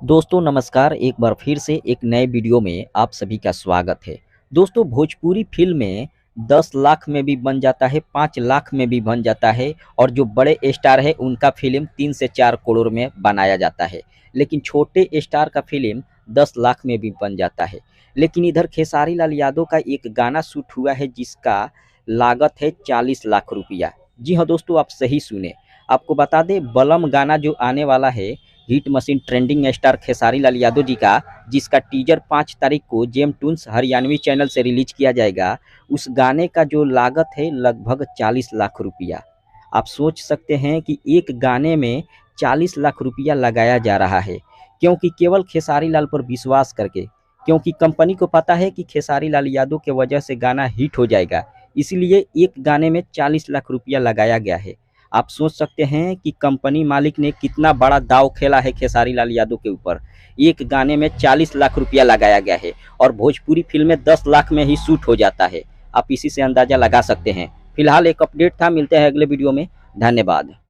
दोस्तों नमस्कार। एक बार फिर से एक नए वीडियो में आप सभी का स्वागत है। दोस्तों भोजपुरी फिल्म में 10 लाख में भी बन जाता है, 5 लाख में भी बन जाता है और जो बड़े स्टार है उनका फिल्म 3 से 4 करोड़ में बनाया जाता है। लेकिन छोटे स्टार का फिल्म 10 लाख में भी बन जाता है। लेकिन इधर खेसारी लाल यादव का एक गाना शूट हुआ है जिसका लागत है 40 लाख रुपया। जी हाँ दोस्तों, आप सही सुने। आपको बता दें बलम गाना जो आने वाला है, hit machine trending star Khesari Lal Yadav ji का, जिसका टीजर 5 तारीख को जेम टून्स हरियाणवी चैनल से रिलीज किया जाएगा। उस गाने का जो लागत है लगभग 40 लाख रुपया। आप सोच सकते हैं कि एक गाने में 40 लाख रुपया लगाया जा रहा है, क्योंकि केवल खेसारी लाल पर विश्वास करके, क्योंकि कंपनी को पता है कि खेसारी लाल यादव के वजह से गाना हिट हो जाएगा, इसलिए एक गाने में 40 लाख रुपया लगाया गया है। आप सोच सकते हैं कि कंपनी मालिक ने कितना बड़ा दाव खेला है खेसारी लाल यादव के ऊपर। एक गाने में 40 लाख रुपया लगाया गया है और भोजपुरी फिल्में 10 लाख में ही शूट हो जाता है। आप इसी से अंदाजा लगा सकते हैं। फिलहाल एक अपडेट था, मिलते हैं अगले वीडियो में। धन्यवाद।